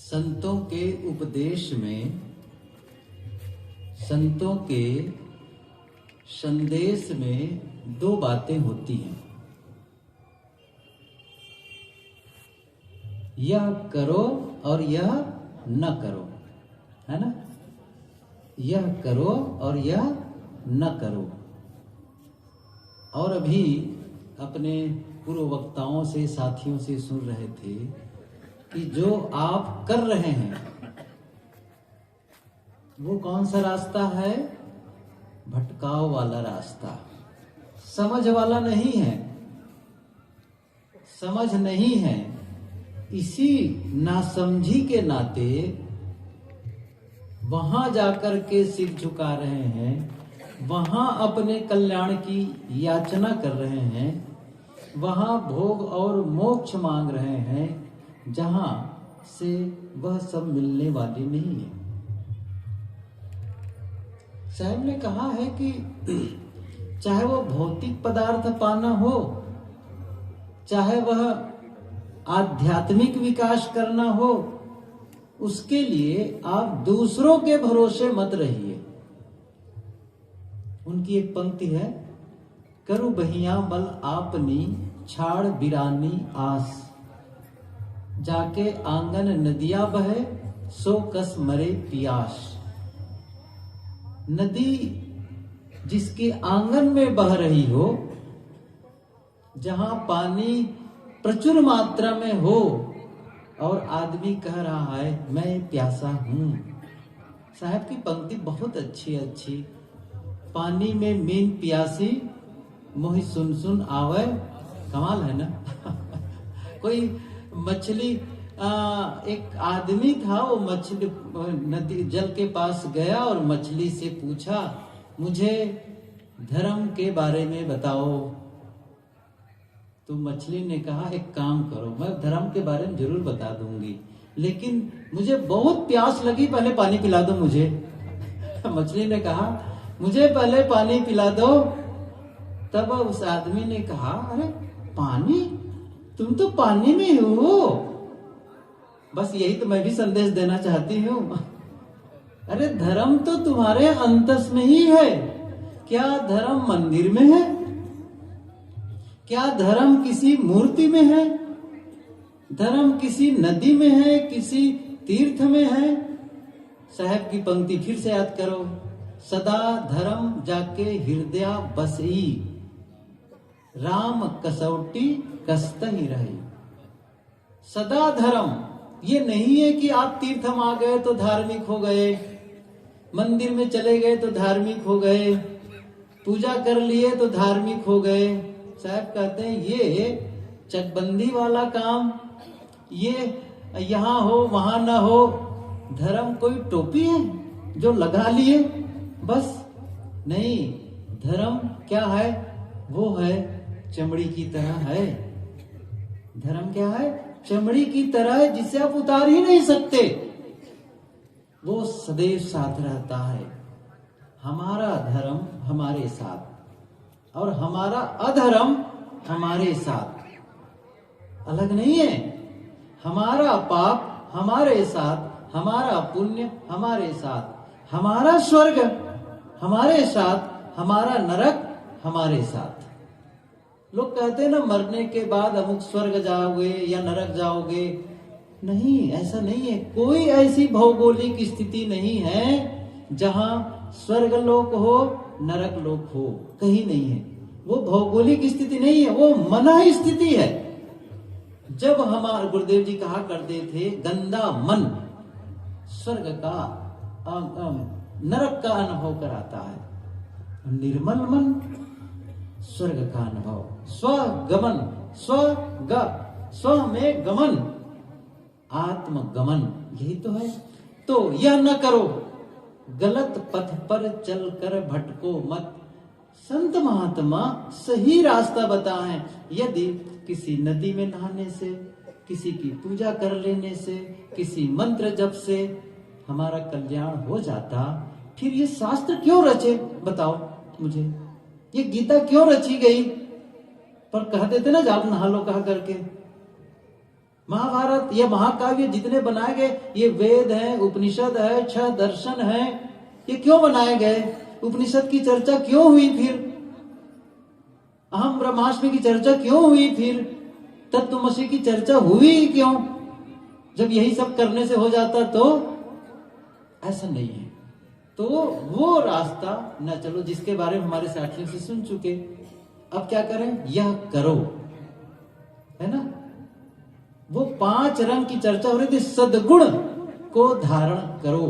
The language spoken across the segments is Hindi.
संतों के उपदेश में, संतों के संदेश में दो बातें होती हैं। यह करो और यह न करो, है ना। यह करो और यह न करो। और अभी अपने पूर्व वक्ताओं से, साथियों से सुन रहे थे कि जो आप कर रहे हैं वो कौन सा रास्ता है? भटकाव वाला रास्ता, समझ वाला नहीं है, समझ नहीं है। इसी नासमझी के नाते वहां जाकर के सिर झुका रहे हैं, वहां अपने कल्याण की याचना कर रहे हैं, वहां भोग और मोक्ष मांग रहे हैं, जहां से वह सब मिलने वाली नहीं है। साहब ने कहा है कि चाहे वो भौतिक पदार्थ पाना हो, चाहे वह आध्यात्मिक विकास करना हो, उसके लिए आप दूसरों के भरोसे मत रहिए। उनकी एक पंक्ति है, करु बहिया बल आपनी छाड़ बिरानी आस, जाके आंगन नदिया बहे सो कस मरे पियास। नदी जिसके आंगन में बह रही हो, जहां पानी प्रचुर मात्रा में हो और आदमी कह रहा है मैं प्यासा हूं। साहब की पंक्ति बहुत अच्छी। पानी में मीन प्यासी मोहि सुन सुन आवे। कमाल है ना। कोई मछली, एक आदमी था, वो मछली नदी जल के पास गया और मछली से पूछा, मुझे धर्म के बारे में बताओ। तो मछली ने कहा, एक काम करो, मैं धर्म के बारे में जरूर बता दूंगी, लेकिन मुझे बहुत प्यास लगी, पहले पानी पिला दो मुझे। मछली ने कहा, मुझे पहले पानी पिला दो। तब उस आदमी ने कहा, अरे पानी, तुम तो पानी में हो। बस यही तो मैं भी संदेश देना चाहती हूँ। अरे धर्म तो तुम्हारे अंतस में ही है। क्या धर्म मंदिर में है? क्या धर्म किसी मूर्ति में है? धर्म किसी नदी में है, किसी तीर्थ में है? साहब की पंक्ति फिर से याद करो, सदा धर्म जाके हृदय बसई, राम कसौटी कस्त ही रही। सदा धर्म, ये नहीं है कि आप तीर्थ में आ गए तो धार्मिक हो गए, मंदिर में चले गए तो धार्मिक हो गए, पूजा कर लिए तो धार्मिक हो गए। साहब कहते हैं ये चकबंदी वाला काम, ये यहाँ हो वहां ना हो। धर्म कोई टोपी है जो लगा लिए बस? नहीं, धर्म क्या है? वो है चमड़ी की तरह है। धर्म क्या है? चमड़ी की तरह है, जिसे आप उतार ही नहीं सकते। वो सदैव साथ रहता है। हमारा धर्म हमारे साथ और हमारा अधर्म हमारे साथ, अलग नहीं है। हमारा पाप हमारे साथ, हमारा पुण्य हमारे साथ, हमारा स्वर्ग हमारे साथ, हमारा नरक हमारे साथ। लोग कहते हैं ना, मरने के बाद अमुक स्वर्ग जाओगे या नरक जाओगे। नहीं, ऐसा नहीं है। कोई ऐसी भौगोलिक स्थिति नहीं है जहां स्वर्ग लोक हो, नरक लोक हो, कहीं नहीं है। वो भौगोलिक स्थिति नहीं है, वो मन स्थिति है। जब हमारे गुरुदेव जी कहा करते थे, गंदा मन स्वर्ग का नरक का अनुभव कराता है, निर्मल मन स्वर्ग का अनुभव। स्वगमन, स्व में गमन, आत्मगमन, यही तो है। तो यह न करो, गलत पथ पर चलकर भटको मत। संत महात्मा सही रास्ता बताएं। यदि किसी नदी में नहाने से, किसी की पूजा कर लेने से, किसी मंत्र जप से हमारा कल्याण हो जाता, फिर ये शास्त्र क्यों रचे? बताओ मुझे, ये गीता क्यों रची गई? पर कहते थे ना, जाओ नहा लो कहा करके। महाभारत, ये महाकाव्य जितने बनाए गए, ये वेद है, उपनिषद है, 6 दर्शन है, ये क्यों बनाए गए? उपनिषद की चर्चा क्यों हुई? फिर अहम ब्रह्मास्मि की चर्चा क्यों हुई? फिर तत्वमसि की चर्चा हुई क्यों? जब यही सब करने से हो जाता तो ऐसा नहीं है। तो वो रास्ता न चलो जिसके बारे में हमारे साथियों से सुन चुके। अब क्या करें? यह करो, है ना। वो 5 रंग की चर्चा हो रही थी, सद्गुण को धारण करो।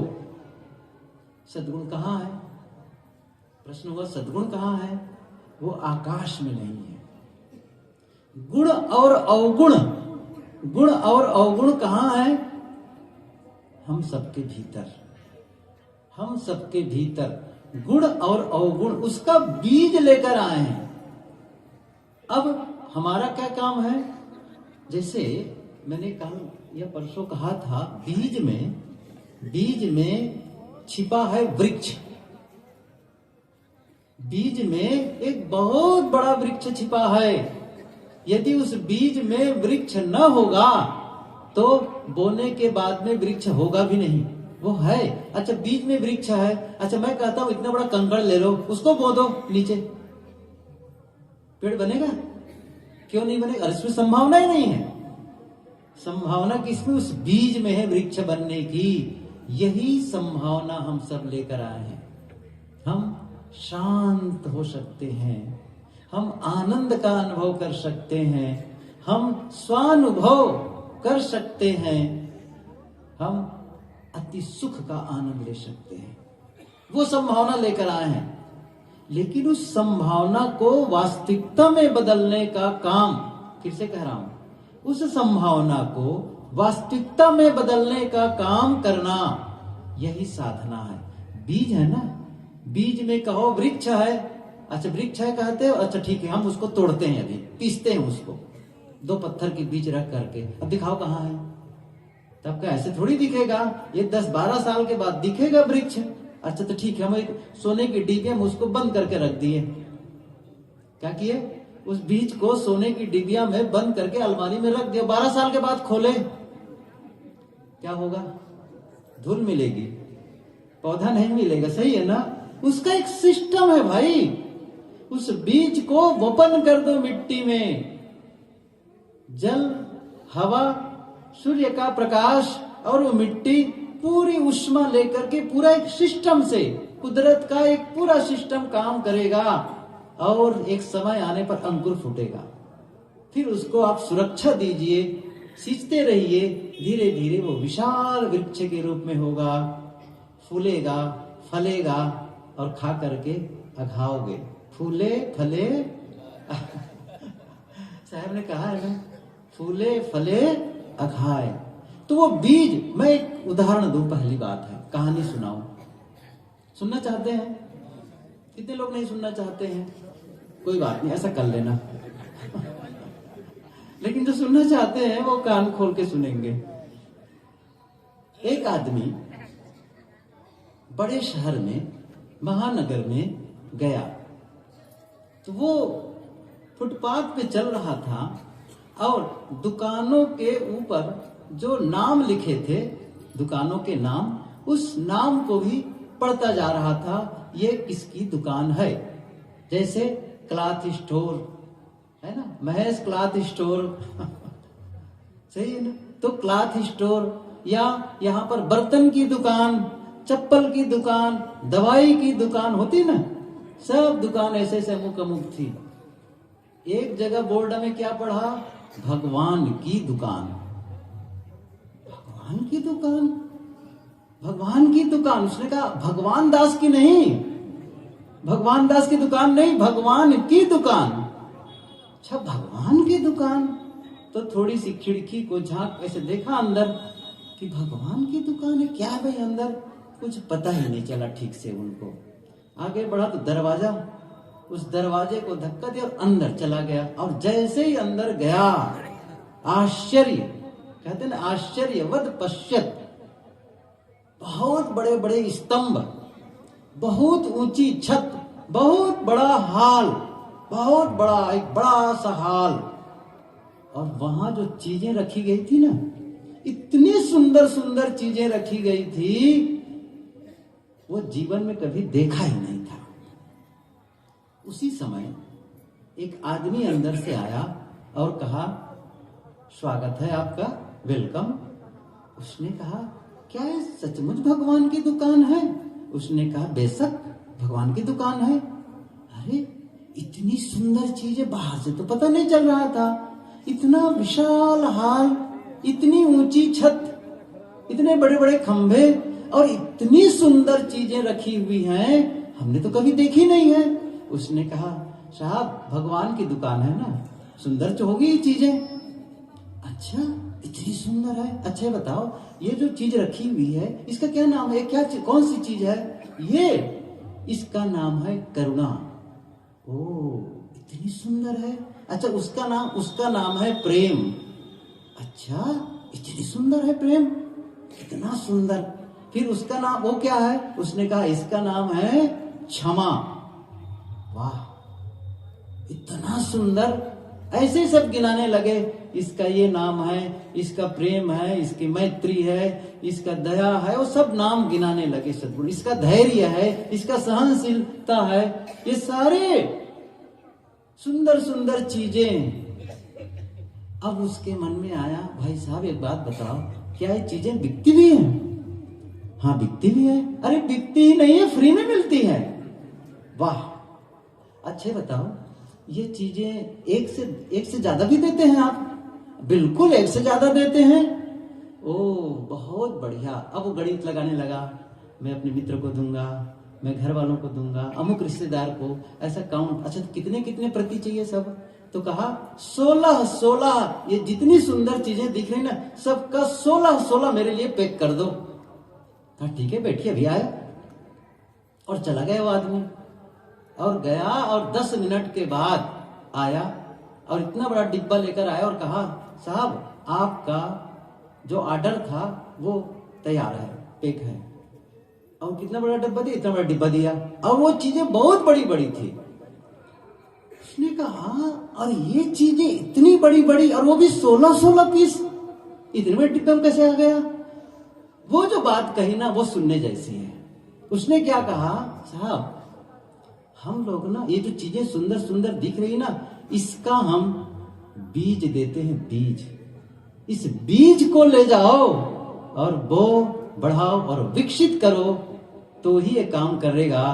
सद्गुण कहां है? प्रश्न हुआ सद्गुण कहां है? वो आकाश में नहीं है। गुण और अवगुण, गुण और अवगुण कहां है? हम सबके भीतर, हम सबके भीतर गुण और अवगुण, उसका बीज लेकर आए हैं। अब हमारा क्या काम है? जैसे मैंने कल या परसों कहा था, बीज में छिपा है वृक्ष। बीज में एक बहुत बड़ा वृक्ष छिपा है। यदि उस बीज में वृक्ष न होगा तो बोने के बाद में वृक्ष होगा भी नहीं। वो है, अच्छा बीज में वृक्ष है, अच्छा मैं कहता हूं इतना बड़ा कंकड़ ले लो, उसको बो दो नीचे, पेड़ बनेगा? क्यों नहीं बनेगा? इसमें संभावना ही नहीं है। संभावना किसमें? उस बीज में है वृक्ष बनने की। यही संभावना हम सब लेकर आए हैं। हम शांत हो सकते हैं, हम आनंद का अनुभव कर सकते हैं, हम स्वानुभव कर सकते हैं, हम अति सुख का आनंद ले सकते हैं। वो संभावना लेकर आए हैं। लेकिन उस संभावना को वास्तविकता में बदलने का काम, फिर से कह रहा हूं, उस संभावना को वास्तविकता में बदलने का काम करना, यही साधना है। बीज है ना, बीज में कहो वृक्ष है, अच्छा वृक्ष है कहते हो, अच्छा ठीक है, हम उसको तोड़ते हैं, अभी पीसते हैं उसको, 2 पत्थर के बीच रख करके, अब दिखाओ कहां है। तब का ऐसे थोड़ी दिखेगा, ये 10-12 साल के बाद दिखेगा वृक्ष। अच्छा तो ठीक है, हम एक सोने की डिब्बी में उसको बंद करके रख दिए। क्या किए? उस बीज को सोने की डिबिया में बंद करके अलमारी में रख दिया। 12 साल के बाद खोले, क्या होगा? धूल मिलेगी, पौधा नहीं मिलेगा। सही है ना? उसका एक सिस्टम है भाई। उस बीज को वपन कर दो मिट्टी में, जल, हवा, सूर्य का प्रकाश और वो मिट्टी पूरी उष्मा लेकर के पूरा एक सिस्टम से, कुदरत का एक पूरा सिस्टम काम करेगा और एक समय आने पर अंकुर फूटेगा। फिर उसको आप सुरक्षा दीजिए, सींचते रहिए, धीरे धीरे वो विशाल वृक्ष के रूप में होगा, फूलेगा, फलेगा और खा करके अघाओगे। फूले फले साहब ने कहा है ना, फूले फले अघाए। तो वो बीज, मैं एक उदाहरण दूं, पहली बात है, कहानी सुनाऊं। सुनना चाहते हैं? कितने लोग नहीं सुनना चाहते हैं? कोई बात नहीं, ऐसा कर लेना लेकिन जो सुनना चाहते हैं वो कान खोल के सुनेंगे। एक आदमी बड़े शहर में, महानगर में गया, तो वो फुटपाथ पे चल रहा था और दुकानों के ऊपर जो नाम लिखे थे, दुकानों के नाम, उस नाम को भी पढ़ता जा रहा था, ये किसकी दुकान है। जैसे क्लॉथ स्टोर है ना, महेश क्लॉथ स्टोर सही है ना, तो क्लॉथ स्टोर, या यहाँ पर बर्तन की दुकान, चप्पल की दुकान, दवाई की दुकान होती ना, सब दुकान ऐसे ऐसे अमुक अमुक थी। एक जगह बोर्ड में क्या पढ़ा? भगवान की दुकान। भगवान की दुकान, भगवान की दुकान। उसने कहा भगवान दास की नहीं, भगवान दास की दुकान नहीं, भगवान की दुकान। अच्छा भगवान की दुकान, तो थोड़ी सी खिड़की को झांक ऐसे देखा अंदर कि भगवान की दुकान है, क्या है भाई अंदर? कुछ पता ही नहीं चला ठीक से उनको। आगे बढ़ा तो दरवाजा, उस दरवाजे को धक्का दिया और अंदर चला गया। और जैसे ही अंदर गया, आश्चर्य, कहते हैं ना, आश्चर्यवद पश्यत, बहुत बड़े बड़े स्तंभ, बहुत ऊंची छत, बहुत बड़ा हाल, बहुत बड़ा, एक बड़ा सा हाल, और वहां जो चीजें रखी गई थी ना, इतनी सुंदर सुंदर चीजें रखी गई थी, वो जीवन में कभी देखा ही नहीं था। उसी समय एक आदमी अंदर से आया और कहा, स्वागत है आपका, वेलकम। उसने कहा, क्या ये सचमुच भगवान की दुकान है? उसने कहा, बेशक भगवान की दुकान है। अरे इतनी सुंदर चीजें बाहर से तो पता नहीं चल रहा था। इतना विशाल हाल, इतनी ऊंची छत, इतने बड़े बड़े खंभे और इतनी सुंदर चीजें रखी हुई हैं, हमने तो कभी देखी नहीं है। उसने कहा, साहब भगवान की दुकान है ना, सुंदर तो होगी ये चीजें। अच्छा इतनी सुंदर है, अच्छा बताओ ये जो चीज रखी हुई है इसका क्या नाम है? क्या कौन सी चीज है ये? इसका नाम है करुणा। ओ इतनी सुंदर है। अच्छा उसका नाम है प्रेम। अच्छा इतनी सुंदर है प्रेम, कितना सुंदर। फिर उसका नाम वो क्या है? उसने कहा इसका नाम है क्षमा। वाह इतना सुंदर। ऐसे सब गिनाने लगे, इसका ये नाम है, इसका प्रेम है, इसकी मैत्री है, इसका दया है, वो सब नाम गिनाने लगे सद्गुरु। इसका धैर्य है, इसका सहनशीलता है, ये सारे सुंदर सुंदर चीजें। अब उसके मन में आया, भाई साहब एक बात बताओ, क्या ये चीजें बिकती भी हैं? हाँ बिकती भी है। अरे बिकती ही नहीं है, फ्री में मिलती है। वाह अच्छे बताओ, ये चीजें एक से ज्यादा भी देते हैं आप? बिल्कुल एक से ज्यादा देते हैं। ओ बहुत बढ़िया। अब वो गणित लगाने लगा, मैं अपने मित्र को दूंगा, मैं घर वालों को दूंगा, अमुक रिश्तेदार को, ऐसा काउंट। अच्छा तो कितने कितने प्रति चाहिए सब? तो कहा 16 ये जितनी सुंदर चीजें दिख रही ना, सबका 16 मेरे लिए पैक कर दो। कहा ठीक है बैठिए, अभी आया। और चला गया वो आदमी, और गया और 10 मिनट के बाद आया और इतना बड़ा डिब्बा लेकर आया और कहा, साहब आपका जो ऑर्डर था वो तैयार है, पैक है। और कितना बड़ा डिब्बा दिया? इतना बड़ा डिब्बा दिया, और वो चीजें बहुत बड़ी बड़ी थी। उसने कहा, और ये चीजें इतनी बड़ी बड़ी, और वो भी 16 पीस, इतने बड़े डिब्बे में कैसे आ गया? वो जो बात कही ना, वो सुनने जैसी है। उसने क्या कहा, साहब हम लोग ना ये जो चीजें सुंदर सुंदर दिख रही ना, इसका हम बीज देते हैं, बीज। इस बीज को ले जाओ और बो बढ़ाओ और विकसित करो, तो ही ये काम करेगा।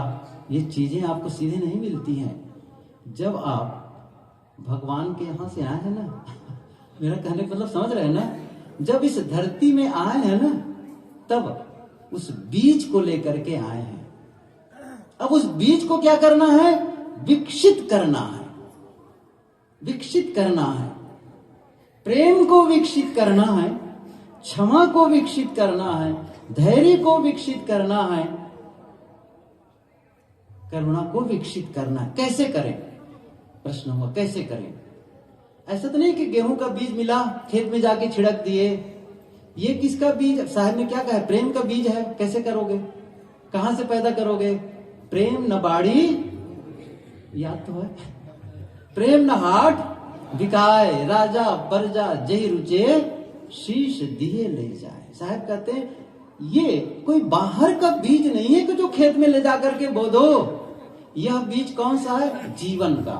ये चीजें आपको सीधे नहीं मिलती हैं। जब आप भगवान के यहां से आए हैं ना मेरा कहने का मतलब समझ रहे हैं ना, जब इस धरती में आए हैं ना, तब उस बीज को लेकर के आए हैं। अब उस बीज को क्या करना है? विकसित करना है, विकसित करना है। प्रेम को विकसित करना है, क्षमा को विकसित करना है, धैर्य को विकसित करना है, करुणा को विकसित करना है। कैसे करें? प्रश्न हुआ, कैसे करें? ऐसा तो नहीं कि गेहूं का बीज मिला, खेत में जाके छिड़क दिए। ये किसका बीज? साहब ने क्या कहा? प्रेम का बीज है। कैसे करोगे? कहां से पैदा करोगे? प्रेम न बाड़ी, याद तो है, प्रेम न हाट बिकाए, राजा परजा जही रुचे, शीश दिए ले जाए। साहब कहते हैं ये कोई बाहर का बीज नहीं है कि जो खेत में ले जाकर के बो दो। यह बीज कौन सा है? जीवन का।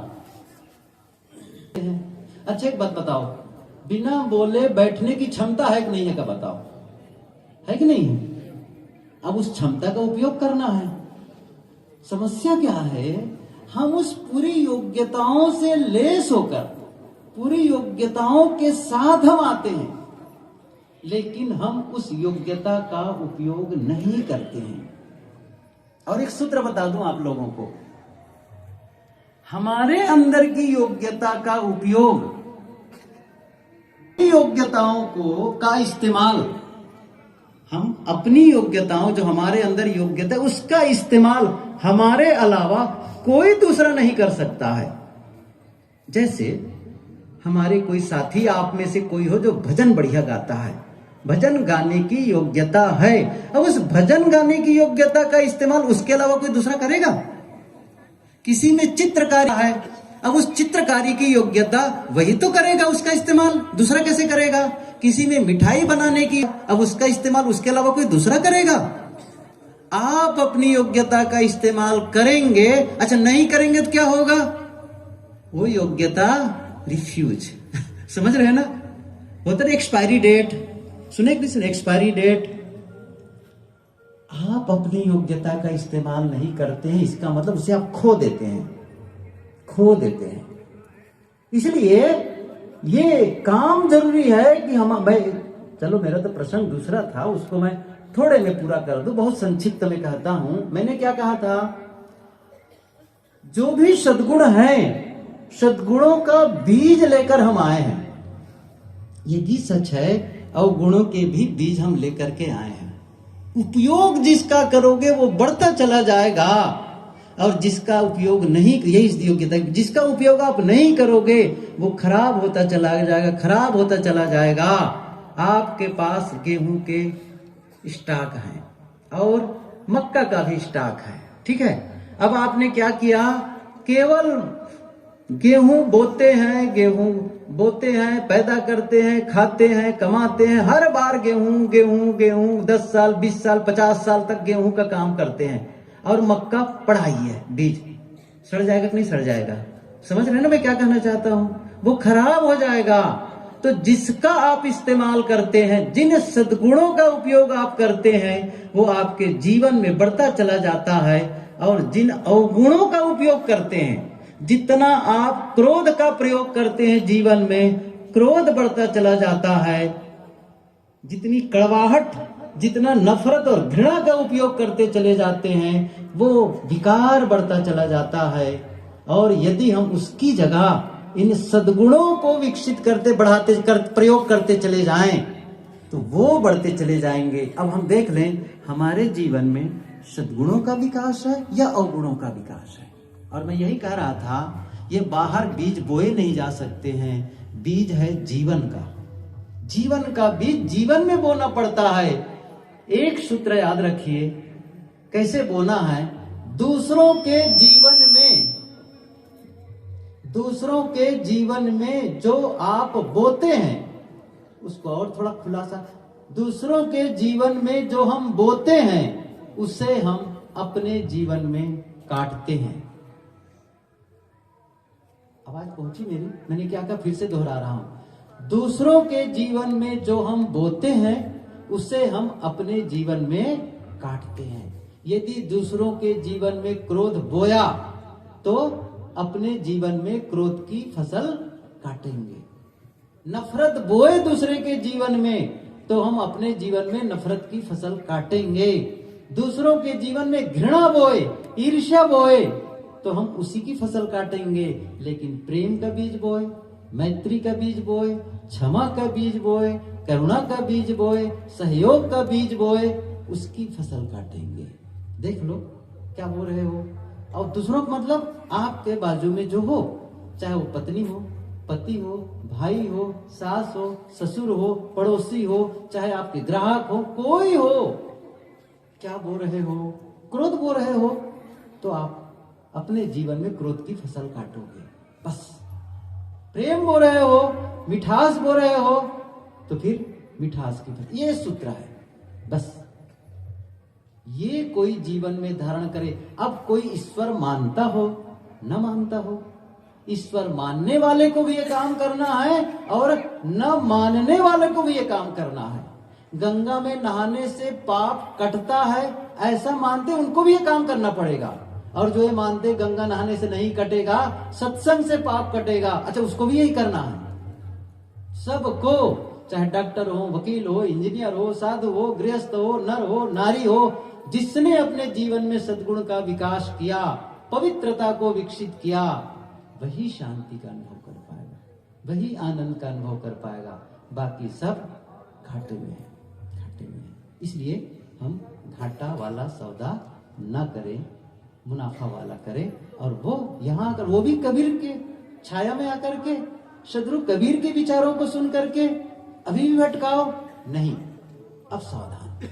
अच्छा एक बात बताओ, बिना बोले बैठने की क्षमता है कि नहीं है? का बताओ, है कि नहीं है? अब उस क्षमता का उपयोग करना है। समस्या क्या है? हम उस पूरी योग्यताओं से लेस होकर, पूरी योग्यताओं के साथ हम आते हैं, लेकिन हम उस योग्यता का उपयोग नहीं करते हैं। और एक सूत्र बता दूं आप लोगों को, हमारे अंदर की योग्यता का उपयोग, योग्यताओं को का इस्तेमाल, हम अपनी योग्यताओं, जो हमारे अंदर योग्यता, उसका इस्तेमाल हमारे अलावा कोई दूसरा नहीं कर सकता है। जैसे हमारे कोई साथी, आप में से कोई हो जो भजन बढ़िया गाता है, भजन गाने की योग्यता है, अब उस भजन गाने की योग्यता का इस्तेमाल उसके अलावा कोई दूसरा करेगा? किसी में चित्रकारी है, अब उस चित्रकारी की योग्यता वही तो करेगा, उसका इस्तेमाल दूसरा कैसे करेगा? किसी में मिठाई बनाने की, अब उसका इस्तेमाल उसके अलावा कोई दूसरा करेगा? आप अपनी योग्यता का इस्तेमाल करेंगे, अच्छा नहीं करेंगे तो क्या होगा? वो योग्यता रिफ्यूज समझ रहे हैं ना? होता है एक्सपायरी डेट, सुने कि सुने एक्सपायरी डेट। आप अपनी योग्यता का इस्तेमाल नहीं करते हैं, इसका मतलब उसे आप खो देते हैं, खो देते हैं। इसलिए ये काम जरूरी है कि मैं चलो मेरा तो प्रसंग दूसरा था, उसको मैं थोड़े में पूरा कर दूं, बहुत संक्षिप्त में कहता हूं। मैंने क्या कहा था? जो भी सद्गुण हैं, सद्गुणों का बीज लेकर हम आए हैं, ये भी सच है। अवगुणों के भी बीज हम लेकर के आए हैं। उपयोग जिसका करोगे वो बढ़ता चला जाएगा, और जिसका उपयोग नहीं, यही योग्यता, जिसका उपयोग आप नहीं करोगे वो खराब होता चला जाएगा, खराब होता चला जाएगा। आपके पास गेहूं के स्टॉक है और मक्का का भी स्टॉक है, ठीक है। अब आपने क्या किया? केवल गेहूं बोते हैं, पैदा करते हैं, खाते हैं, कमाते हैं, हर बार गेहूं गेहूं गेहूं 10 साल 20 साल 50 साल तक गेहूं का काम करते हैं, और मक्का पढ़ाई है, बीज सड़ जाएगा कि नहीं सड़ जाएगा? समझ रहे हैं ना मैं क्या कहना चाहता हूं? वो खराब हो जाएगा। तो जिसका आप इस्तेमाल करते हैं, जिन सद्गुणों का उपयोग आप करते हैं, वो आपके जीवन में बढ़ता चला जाता है। और जिन अवगुणों का उपयोग करते हैं, जितना आप क्रोध का प्रयोग करते हैं जीवन में, क्रोध बढ़ता चला जाता है। जितनी कड़वाहट, जितना नफरत और घृणा का उपयोग करते चले जाते हैं, वो विकार बढ़ता चला जाता है। और यदि हम उसकी जगह इन सद्गुणों को विकसित करते, बढ़ाते, प्रयोग करते चले जाएं, तो वो बढ़ते चले जाएंगे। अब हम देख लें, हमारे जीवन में सद्गुणों का विकास है या अवगुणों का विकास है? और मैं यही कह रहा था, ये बाहर बीज बोए नहीं जा सकते हैं, बीज है जीवन का। जीवन का बीज जीवन में बोना पड़ता है। एक सूत्र याद रखिए, कैसे बोना है? दूसरों के जीवन में जो आप बोते हैं, उसको और थोड़ा खुलासा, दूसरों के जीवन में जो हम बोते हैं, उसे हम अपने जीवन में काटते हैं। आवाज पहुंची मेरी? मैंने क्या कहा, फिर से दोहरा रहा हूं। दूसरों के जीवन में जो हम बोते हैं, उसे हम अपने जीवन में काटते हैं। यदि दूसरों के जीवन में क्रोध बोया, तो अपने जीवन में क्रोध की फसल काटेंगे। नफरत बोए दूसरे के जीवन में, तो हम अपने जीवन में नफरत की फसल काटेंगे। दूसरों के जीवन में घृणा बोए, ईर्ष्या बोए, तो हम उसी की फसल काटेंगे। लेकिन प्रेम का बीज बोए, मैत्री का बीज बोए, क्षमा का बीज बोए, करुणा का बीज बोए, सहयोग का बीज बोए, उसकी फसल काटेंगे। देख लो क्या बोल रहे हो। और दूसरों का मतलब आपके बाजू में जो हो, चाहे वो पत्नी हो, पति हो, भाई हो, सास हो, ससुर हो, पड़ोसी हो, चाहे आपके ग्राहक हो, कोई हो, क्या बोल रहे हो? क्रोध बोल रहे हो, तो आप अपने जीवन में क्रोध की फसल काटोगे। बस प्रेम बोल रहे हो, मिठास बोल रहे हो, तो फिर मिठास की फसल। ये सूत्र है बस। ये कोई जीवन में धारण करे। अब कोई ईश्वर मानता हो न मानता हो, ईश्वर मानने वाले को भी ये काम करना है और न मानने वाले को भी ये काम करना है। गंगा में नहाने से पाप कटता है ऐसा मानते, उनको भी ये काम करना पड़ेगा। और जो ये मानते गंगा नहाने से नहीं कटेगा, सत्संग से पाप कटेगा, अच्छा उसको भी यही करना है। सबको, चाहे डॉक्टर हो, वकील हो, इंजीनियर हो, साधु हो, गृहस्थ हो, नर हो, नारी हो, जिसने अपने जीवन में सद्गुण का विकास किया, पवित्रता को विकसित किया, वही शांति का अनुभव कर पाएगा, वही आनंद का अनुभव कर पाएगा। बाकी सब घाटे में है, घाटे में है। इसलिए हम घाटा वाला सौदा न करें, मुनाफा वाला करें। और वो यहाँ आकर, वो भी कबीर के छाया में आकर के, सदगुरु कबीर के विचारों को सुन करके अभी भी भटकाओ नहीं। अब सावधान।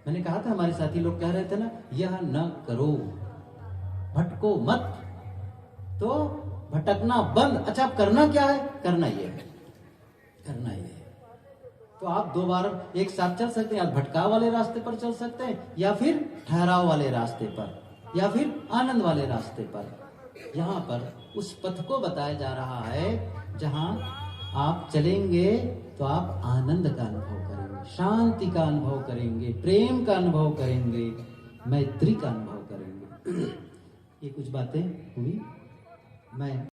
मैंने कहा था, हमारे साथी लोग कह रहे थे ना, यह न करो, भटको मत। तो भटकना बंद। अच्छा, अब करना क्या है? करना ये है, करना ये है। तो आप दो बार एक साथ चल सकते हैं, या भटकाव वाले रास्ते पर चल सकते हैं, या फिर ठहराव वाले रास्ते पर, या फिर आनंद वाले रास्ते पर। यहाँ पर उस पथ को बताया जा रहा है जहां आप चलेंगे तो आप आनंद का अनुभव करेंगे, शांति का अनुभव करेंगे, प्रेम का अनुभव करेंगे, मैत्री का अनुभव करेंगे। ये कुछ बातें हुई। मैं